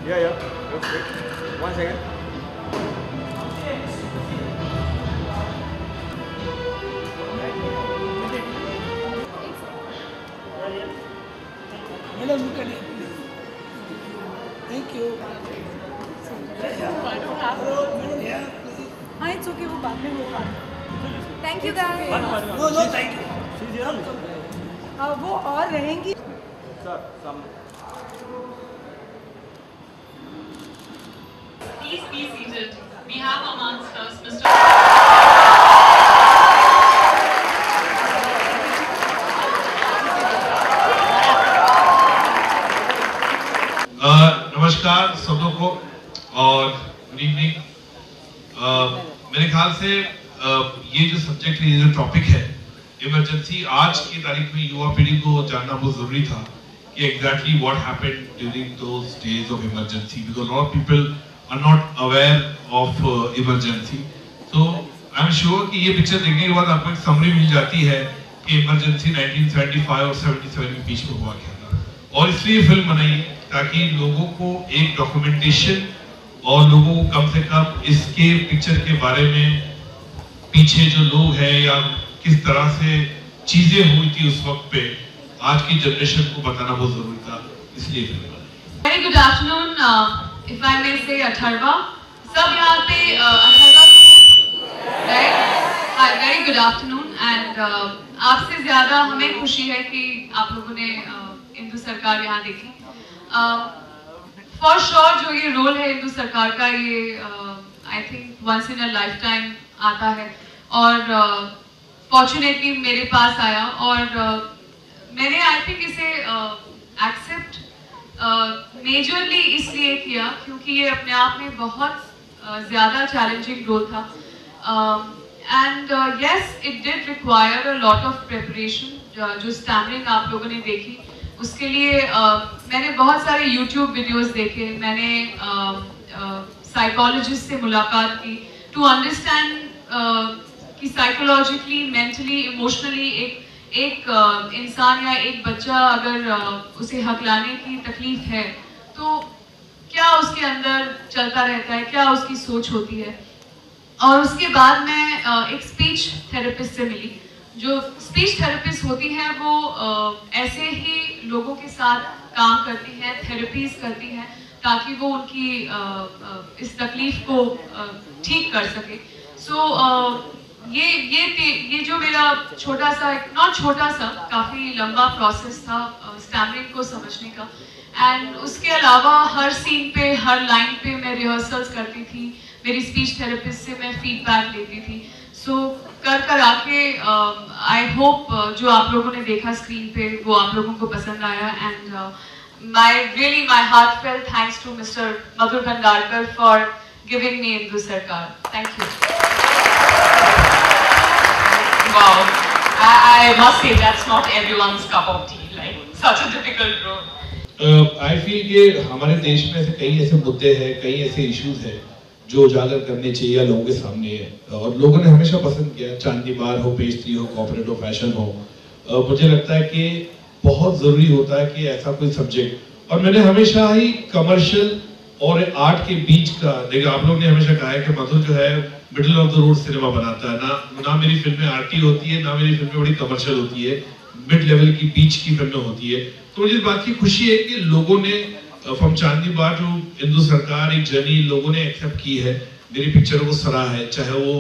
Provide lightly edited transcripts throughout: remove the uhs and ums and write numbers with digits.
Yeah. Looks good. 1 second. Madam, look at it. Thank you. हाँ it's okay वो बाद में होगा. Thank you guys. No, thank you. वो और रहेंगी. Sir, some. Please be seated. We have amongst us Mr. नमस्कार सबों को और गुड इवनिंग. मेरे ख्याल से ये जो सब्जेक्ट है, ये जो टॉपिक है इमरजेंसी, आज की तारीख में युवा पीढ़ी को जानना बहुत जरूरी था कि exactly what happened during those days of emergency, because lot of people are not aware of emergency. तो आई एम श्योर कि ये पिक्चर देखने के बाद आपको एक समरी मिल जाती है कि इमरजेंसी 1975 और 77 के बीच में हुआ क्या था, और इसलिए फिल्म बनाई ताकि लोगों को एक डॉक्यूमेंटेशन और लोगों को कम से कम इसके पिक्चर के बारे में पीछे जो लोग हैं या किस तरह से चीजें हुई थी उस वक्त पे, आज की जनरेशन को बताना बहुत जरूरी था, इसलिए फिल्म बनाई. Very good afternoon. If I may say Atharva, सब यहाँ पे अथर्वा से हैं, right? Hi, very good afternoon. And आपसे ज्यादा हमें खुशी है कि आप लोगों ने इंदु सरकार यहाँ देखी. फॉर श्योर जो ये रोल है इंदु सरकार का, ये I think once in a life time आता है, और फॉर्चुनेटली मेरे पास आया, और मैंने आई थिंक इसे एक्सेप्ट मेजरली इसलिए किया क्योंकि ये अपने आप में बहुत ज़्यादा चैलेंजिंग रोल था. And yes, it did require a lot of preparation. जो स्टैमरिंग आप लोगों ने देखी, उसके लिए मैंने बहुत सारे YouTube वीडियोस देखे, मैंने साइकोलॉजिस्ट से मुलाकात की टू अंडरस्टैंड कि साइकोलॉजिकली, मेंटली, इमोशनली एक इंसान या एक बच्चा अगर उसे हकलाने की तकलीफ है तो क्या उसके अंदर चलता रहता है, क्या उसकी सोच होती है. और उसके बाद मैं एक स्पीच थेरेपिस्ट से मिली. जो स्पीच थेरेपिस्ट होती हैं वो ऐसे ही लोगों के साथ काम करती हैं, थेरेपीज करती हैं, ताकि वो उनकी इस तकलीफ को ठीक कर सके. सो ये जो मेरा छोटा सा, नॉट छोटा सा, काफ़ी लंबा प्रोसेस था स्टैमरिंग को समझने का. एंड उसके अलावा हर सीन पे, हर लाइन पे मैं रिहर्सल्स करती थी, मेरी स्पीच थेरेपिस्ट से मैं फीडबैक लेती थी. सो कर आके आई होप जो आप लोगों ने देखा स्क्रीन पे वो आप लोगों को पसंद आया. And my heartfelt thanks to Mr. Madhur Bhandarkar for giving me Indu Sarkar. Thank you. Wow, I must say that's not everyone's cup of tea, like such a difficult role. I feel कि हमारे देश में ऐसे कई ऐसे मुद्दे हैं, कई ऐसे इश्यूज हैं जो उजागर करने चाहिए लोगों के सामने है, और लोगों ने हमेशा पसंद किया. चांदी बार हो, पेस्ट्री हो, कॉर्पोरेट हो, फैशन हो, मुझे लगता है कि बहुत जरूरी होता है कि ऐसा कोई सब्जेक्ट. और मैंने हमेशा ही कमर्शियल और आर्ट के बीच का देखा. आप लोग ने हमेशा कहा है कि मधुर जो है middle of the road cinema बनाता है. ना मेरी फिल्में आर्टी होती है, ना मेरी फिल्में बड़ी कमर्शियल होती है, मिड लेवल की बीच की फिल्में होती है. तो मुझे इस बात की खुशी है कि लोगों ने फ्रॉम चांदी बार जो इंदु सरकार एक जर्नी लोगों ने एक्सेप्ट की है, मेरी पिक्चरों को सराहा है, चाहे वो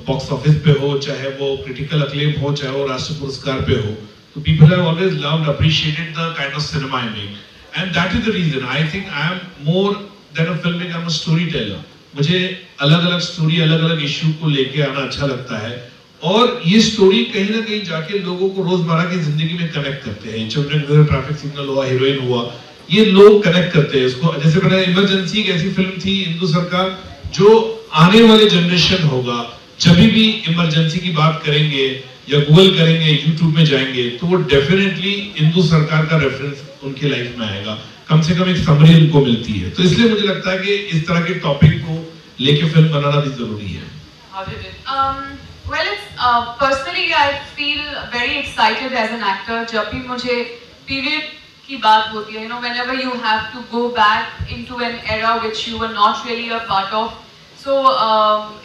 बॉक्स ऑफिस पे हो, चाहे वो क्रिटिकल अक्लेम हो, चाहे वो राष्ट्रीय पुरस्कार पे हो. तो people have always loved, appreciated the kind of cinema I make, and that is the reason I think I am more than a film maker, I am a story teller. मुझे अलग अलग स्टोरी, अलग अलग issue को लेके आना अच्छा लगता है, और ये स्टोरी कहीं ना कहीं जाके लोगों को रोजमर्रा की जिंदगी में कनेक्ट करते हैं. चिल्ड्रन ट्रैफिक सिग्नल हुआ, हीरोइन हुआ, ये लोग कनेक्ट करते हैं इसको. जैसे मैंने इमरजेंसी एक ऐसी फिल्म थी इंदु सरकार, जो आने वाले जनरेशन होगा जब भी इमरजेंसी की बात करेंगे या गूगल करेंगे, यूट्यूब में जाएंगे, तो वो डेफिनेटली इंदु सरकार का रेफरेंस उनकी लाइफ में आएगा, कम से कम एक समरी उनको मिलती है. तो इसलिए मुझे लगता है कि इस तरह के टॉपिक को लेके फिल्म बनाना भी जरूरी है. Well, personally I feel very excited as an actor. जब भी मुझे पीरियड की बात होती है, whenever you have to go back into an era which you were not really a part of. So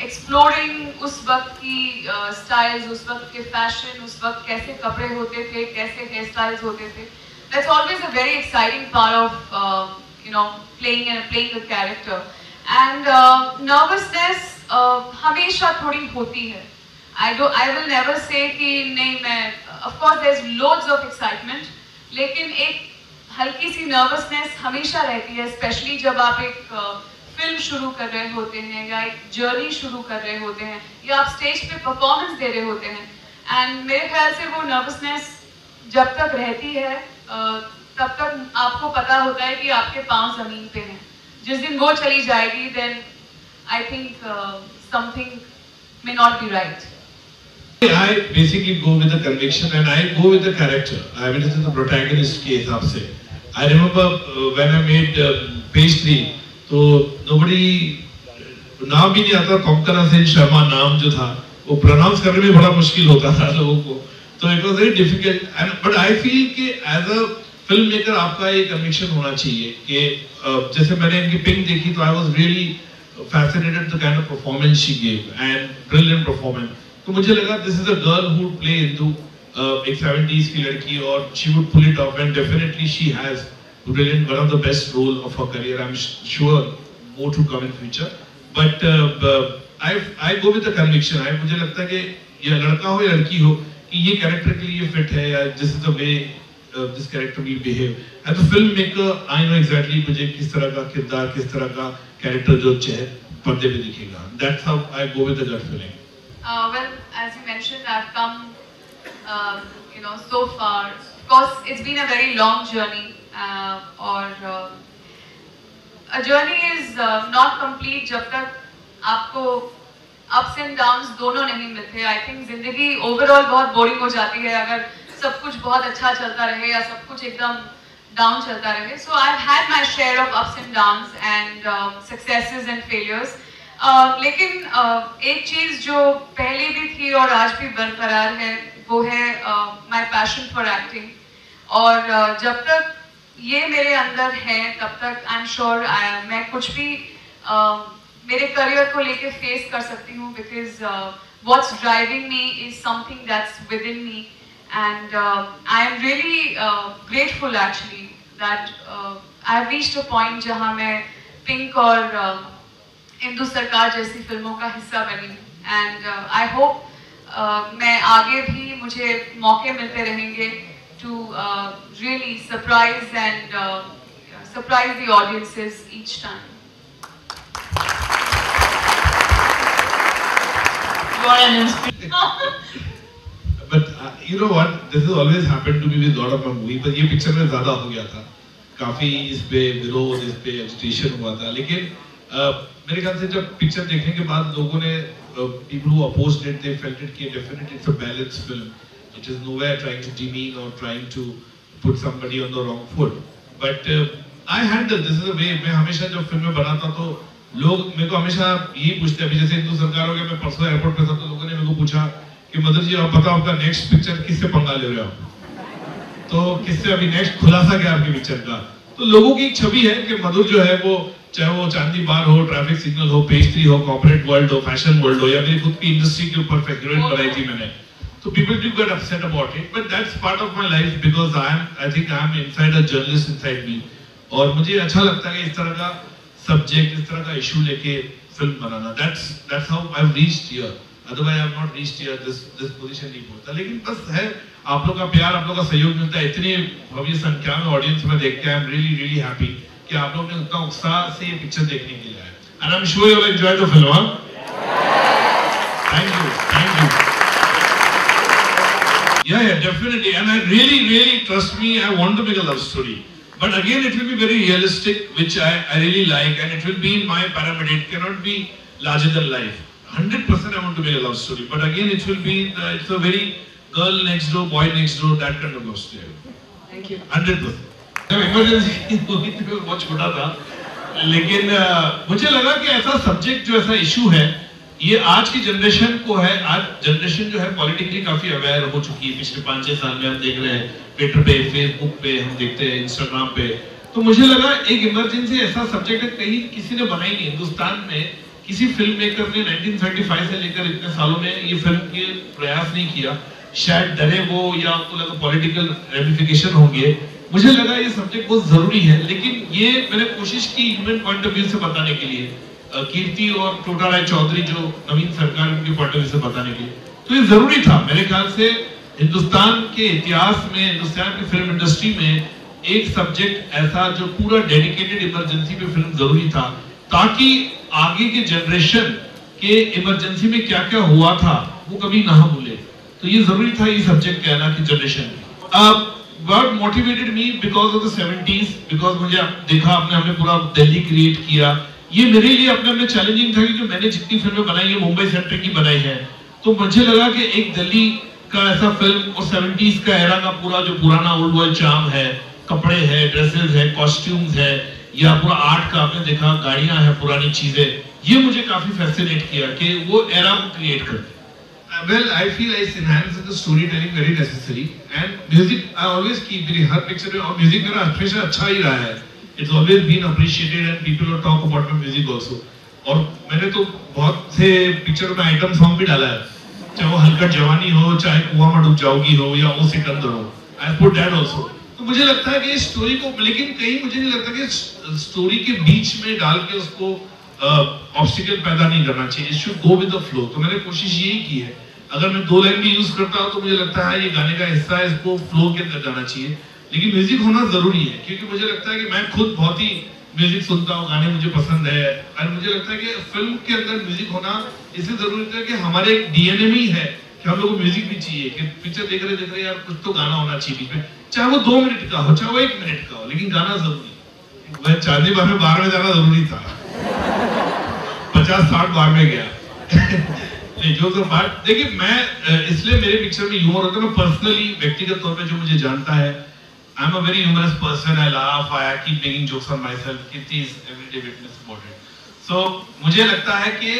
exploring उस वक्त की styles, उस वक्त के fashion, उस वक्त कैसे कपड़े होते थे, कैसे hair styles होते थे, that's always a very exciting part of playing a character. And nervousness हमेशा थोड़ी होती है. I will never say कि नहीं मैं, of course there's loads of excitement, लेकिन एक हल्की सी नर्वसनेस हमेशा रहती है, स्पेशली जब आप एक फिल्म शुरू कर रहे होते हैं या एक जर्नी शुरू कर रहे होते हैं या आप स्टेज पे परफॉर्मेंस दे रहे होते हैं. एंड मेरे ख्याल से वो नर्वसनेस जब तक रहती है तब तक आपको पता होता है कि आपके पांव जमीन पे हैं. जिस दिन वो चली जाएगी then I think something may not be right. I basically go with the conviction and I go with the character. I mean, this is the protagonist के हिसाब से. I remember when I made Page 3, तो nobody नाम भी नहीं आता, कोंकणा सेन शर्मा नाम जो था वो प्रोनाउंस करने में बड़ा मुश्किल होता था लोगों को, तो it was very difficult. But I feel कि as a फिल्म मेकर आपका एक कन्विक्शन होना चाहिए कि जैसे मैंने इनकी पिंक देखी तो I was really fascinated the kind of performance she gave and brilliant performance. तो मुझे लगा this is a girl who would play into एक 70s की लड़की और she would pull it off and definitely she has brilliant, one of the best role of her career. I'm sure more to come in future. But I go with the conviction. मुझे लगता है कि ये लड़का हो या लड़की हो कि ये कैरेक्टर के लिए फिट है या this is the way this character will behave. As a filmmaker, I know exactly मुझे किस तरह का किरदार, किस तरह का कैरेक्टर जो पर्दे पे दिखेगा. That's how I go with the gut feeling. Well, as you mentioned, I've come, so far. Of course, it's been a very long journey, or a journey is not complete जब तक आपको ups and downs दोनों नहीं मिलते. I think जिंदगी overall बहुत boring हो जाती है अगर सब कुछ बहुत अच्छा चलता रहे या सब कुछ एकदम down चलता रहे. So I've had my share of ups and downs and successes and failures. लेकिन एक चीज़ जो पहले भी थी और आज भी बरकरार है वो है my passion for acting. और जब तक ये मेरे अंदर है तब तक I'm sure मैं कुछ भी मेरे करियर को लेके फेस कर सकती हूँ, because what's driving me is something that's within me. And I am really grateful actually that I have reached a point जहाँ मैं पिंक और हिंदू सरकार जैसी फिल्मों का हिस्सा बनी. And I hope मैं आगे भी मुझे मौके मिलते रहेंगे to really surprise and surprise the audiences each time. You are an inspiration. But you know what? This has always happened to me with a lot of my movies. पर ये picture में ज़्यादा हो गया था. काफी इस पे विरोध, इस पे एजिटेशन हुआ था. लेकिन मेरे ख्याल से जब पिक्चर देखने के बाद लोगों ने people who opposed it, they felt it कि definitely it's a balanced film. It is nowhere trying to demean or trying to put somebody on the wrong foot. But I handle this is a way. मैं हमेशा जब फिल्में बनाता तो लोग मेरे को हमेशा यही पूछते हैं. अभी जैसे हिंदू सरकार हो गया, मैं परसों एयरपोर्ट पे था तो लोगों ने मेरे को पूछा कि मदर जी आप बताओ आपका नेक्स्ट पिक्चर किससे पंगा ले रहे हो, तो किससे अभी नेक्स्ट खुलासा क्या आपके पिक्चर का. तो लोगों की एक छवि है कि मधुर जो है वो चाहे वो चांदी बार हो, ट्रैफिक सिग्नल हो, पेज 3 हो, कॉर्पोरेट वर्ल्ड हो, फैशन वर्ल्ड हो या मेरी खुद की इंडस्ट्री के ऊपर हीरोइन बनाई थी मैंने, तो people do get upset about it, but that's part of my life because I think I am inside a journalist inside me. और मुझे अच्छा लगता है कि इस तरह का सब्जेक्ट, इस तरह का इशू लेके film banana. That's how I've reached here. Otherwise I have not reached here. This position नहीं पहुंचता. लेकिन बस है आप लोग का प्यार, आप लोग का सहयोग मिलता है. इतनी भव्य संख्या में ऑडियंस में देखते हैं. I'm really happy कि आप लोग ने उतना उत्साह से ये पिक्चर देखने के लिए आए. And I'm sure you'll enjoy the film. Huh? Thank you. Yeah, definitely. And I really trust me. I want to make a love story. But again, it will be very realistic, which I really like, and it will be in my parameter. It cannot be larger than life. 100% I want to make a love story. But again, it will be it's a very girl next door, boy next door, that kind of love story. Thank you. 100%. जब emergency हुई तो बहुत छोटा था, लेकिन मुझे लगा कि ऐसा सब्जेक्ट जो ऐसा इशू है ये आज की जनरेशन को है, आज जनरेशन जो है पॉलिटिकली काफी अवेयर हो चुकी है। पिछले 5-6 साल में हम देख रहे हैं, ट्विटर पे, फेसबुक पे हम देखते हैं, इंस्टाग्राम पे। तो मुझे लगा एक इमरजेंसी ऐसा सब्जेक्ट है, कहीं किसी ने बनाई नहीं हिंदुस्तान में, किसी फिल्म मेकर ने 1935 से लेकर इतने सालों में ये फिल्म के प्रयास नहीं किया। शायद डरे वो, या उनको लगा पॉलिटिकल रेमिफिकेशन होंगे। मुझे लगा ये सब्जेक्ट बहुत जरूरी है, लेकिन ये मैंने कोशिश की ह्यूमन पॉइंट ऑफ व्यू से बताने के लिए, कीर्ति और टोटा राय चौधरी जो नवीन सरकार उनके पॉइंट ऑफ व्यू से बताने के लिए। तो ये जरूरी था मेरे ख्याल से, हिंदुस्तान के इतिहास में, हिंदुस्तान की फिल्म इंडस्ट्री में एक सब्जेक्ट ऐसा जो पूरा डेडिकेटेड इमरजेंसी पे फिल्म जरूरी था, ताकि आगे के जनरेशन के इमरजेंसी में क्या क्या हुआ था वो कभी ना भूले। तो ये जरूरी था ये सब्जेक्ट कहना कि generation what motivated me because of the 70s, because मुझे देखा हमने पूरा दिल्ली क्रिएट किया। ये मेरे लिए अपने में चैलेंजिंग था, क्योंकि मैंने जितनी फिल्में बनाई है मुंबई सेंटर की बनाई है, तो मुझे लगा कि एक दिल्ली का ऐसा फिल्म और 70s का एरा का पूरा जो पुराना ओल्ड वर्ल्ड चार्म है, कपड़े हैं, ड्रेसेस है, कॉस्ट्यूम्स है, या पूरा आर्ट का आपने देखा, गाड़ियां हैं, पुरानी चीजें, ये मुझे काफी फैसिनेट किया कि वो एरा को क्रिएट करते। Well, I feel it's enhanced the storytelling very necessary, and music I always keep मेरी हर पिक्चर में, और म्यूजिक मेरा हमेशा अच्छा ही रहा है। It's always been appreciated and people will talk about my music also. और मैंने तो बहुत से पिक्चरों में आइटम सॉन्ग भी डाला है, चाहे वो हलकट जवानी हो, चाहे कुआं में डूब जाओगी हो, या ओ सिकंदर हो, I put that also. तो मुझे लगता है कि स्टोरी को, लेकिन कहीं मुझे नहीं लगता कि स्टोरी के बीच में डाल के उसको ऑब्स्टिकल पैदा नहीं करना चाहिए। It should go with the flow. तो मैंने कोशिश यही की है, अगर मैं 2 लाइन भी यूज करता हूँ तो मुझे लगता है ये गाने का हिस्सा है, इसको फ्लो के अंदर जाना चाहिए। लेकिन म्यूजिक होना जरूरी है, क्योंकि मुझे लगता है कि मैं खुद बहुत ही म्यूजिक सुनता हूँ, गाने मुझे पसंद है, और मुझे लगता है कि फिल्म के अंदर म्यूजिक होना इसलिए जरूरी है कि हमारे डीएनए में ही है कि हम लोग को म्यूजिक भी चाहिए, कि पिक्चर देख रहे यार कुछ तो गाना होना चाहिए बीच में, चाहे वो 2 मिनट का हो, चाहे वो 1 मिनट का हो, लेकिन गाना जरूरी है। वह चांदी बार में 12 में जाना जरूरी था, 50-60 बार में गया। जो तो बात देखिए, मैं इसलिए मेरे पिक्चर में ह्यूमर होता है। मैं पर्सनली, व्यक्तिगत तौर पे जो मुझे जानता है, I am a very humorous person, I laugh, I keep making jokes on myself, Kirti is everyday witness about it. So मुझे लगता है कि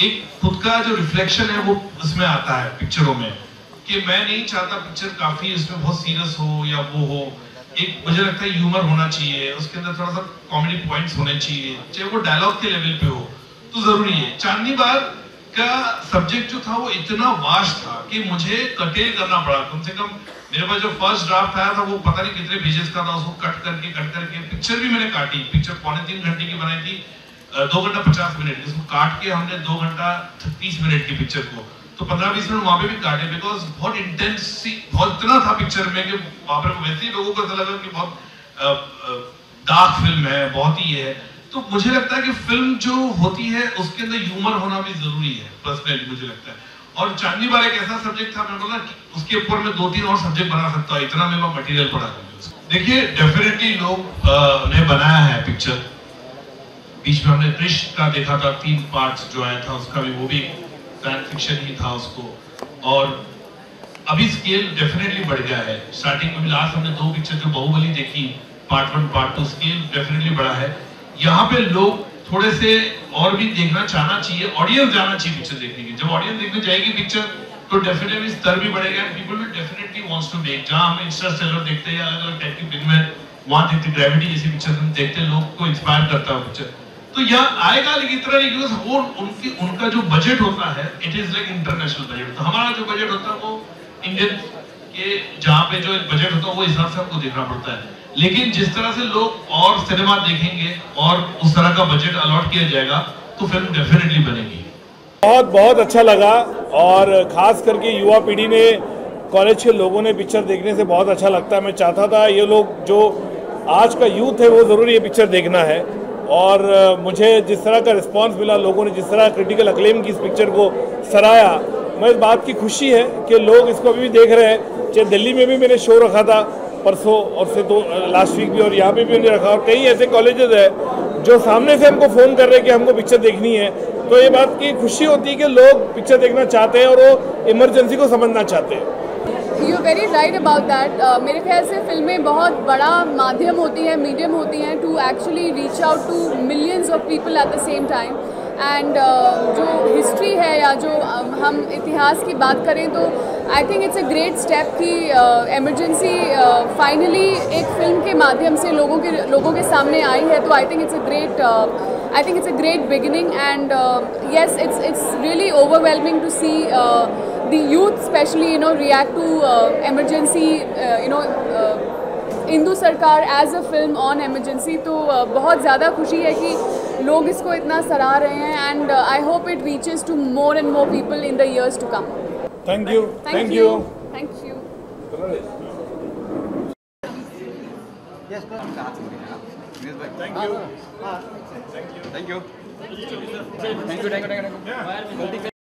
एक खुद का जो रिफ्लेक्शन है वो उसमें आता है पिक्चरों में, कि मैं नहीं चाहता पिक्चर काफी उसमें बहुत सीरियस हो या वो हो। एक मुझे लगता है ह्यूमर होना चाहिए, उसके अंदर थोड़ा सा कॉमेडी पॉइंट्स होने चाहिए, चाहे वो डायलॉग के लेवल पे हो, तो जरूरी है। चांदनी बार का सब्जेक्ट जो था वो इतना वास्ट था कि मुझे कटेल करना पड़ा। कम से कम मेरे पास जो फर्स्ट ड्राफ्ट आया था वो पता नहीं कितने पेजेस का था, उसको कट करके पिक्चर भी मैंने काटी। पिक्चर 3.25 घंटे की बनाई थी, 2 घंटा 50 मिनट, इसको काट के हमने 2 घंटा 30 मिनट की पिक्चर को, तो 15-20 मिनट वहां पे भी काटे, बिकॉज बहुत इंटेंस, बहुत इतना था पिक्चर में कि वहां पर वैसे ही लोगों को ऐसा लगा कि बहुत डार्क फिल्म है, बहुत ही है। तो मुझे लगता है कि फिल्म जो होती है उसके अंदर ह्यूमर होना भी जरूरी है, पर्सनली मुझे लगता है। और चांदनी बार एक ऐसा सब्जेक्ट था, मैं बोला कि उसके ऊपर मैं 2-3 और सब्जेक्ट बना सकता हूँ, इतना मेरे पास मटेरियल पड़ा था। देखिए, डेफिनेटली लोग ने बनाया है पिक्चर, बीच में हमने क्रिश का देखा था, 3 पार्ट्स जो आया था उसका भी, वो भी फैन फिक्शन ही था उसको, और अभी स्केल डेफिनेटली बढ़ गया है। स्टार्टिंग में भी लास्ट हमने 2 पिक्चर जो बाहुबली देखी, पार्ट 1 पार्ट 2, स्केल डेफिनेटली बढ़ा है। यहाँ पे लोग थोड़े से और भी देखना चाहना चाहिए, ऑडियंस जाना चाहिए पिक्चर देखने की। जब ऑडियंस देखने जाएगी पिक्चर तो डेफिनेटली स्तर भी बढ़ेगा, people will definitely wants to make. जहाँ हम इंटरस्टेलर देखते हैं या अलग-अलग टाइप की फिल्में वहाँ देखते, ग्रेविटी जैसी पिक्चर हम देखते हैं, लोग को इंस्पायर करता है पिक्चर, तो यहाँ आएगा। लेकिन इतना नहीं, क्योंकि वो उनका जो बजट होता है, it is like international budget. तो हमारा जो बजट होता है वो इंडियन के जहाँ पे जो बजट होता है वो हिसाब से हमको देखना पड़ता है। लेकिन जिस तरह से लोग और सिनेमा देखेंगे और उस तरह का बजट अलॉट किया जाएगा तो फिल्म डेफिनेटली बनेगी। बहुत अच्छा लगा, और खास करके युवा पीढ़ी ने, कॉलेज के लोगों ने पिक्चर देखने से बहुत अच्छा लगता है। मैं चाहता था ये लोग जो आज का यूथ है वो ज़रूर ये पिक्चर देखना है, और मुझे जिस तरह का रिस्पांस मिला, लोगों ने जिस तरह क्रिटिकल अक्लेम की इस पिक्चर को सराहा, मैं इस बात की खुशी है कि लोग इसको अभी भी देख रहे हैं। चाहे दिल्ली में भी मैंने शो रखा था परसों और से तो लास्ट वीक भी, और यहाँ पे भी मैंने रखा, और कई ऐसे कॉलेजेस है जो सामने से हमको फ़ोन कर रहे हैं कि हमको पिक्चर देखनी है। तो ये बात की खुशी होती है कि लोग पिक्चर देखना चाहते हैं और वो इमरजेंसी को समझना चाहते हैं। You very right about that. मेरे ख्याल से फिल्में बहुत बड़ा माध्यम होती हैं, मीडियम होती हैं to actually reach out to millions of people at the same time. And जो हिस्ट्री है या जो हम इतिहास की बात करें तो I think it's a great step कि इमरजेंसी फाइनली एक फिल्म के माध्यम से लोगों के सामने आई है, तो I think it's a great beginning and yes, it's really overwhelming to see the youth especially react to emergency, Indu Sarkar as a film on emergency. तो बहुत ज़्यादा खुशी है कि लोग इसको इतना सराह रहे हैं and I hope it reaches to more and more people in the years to come. Thank you. Thank you. Thank you.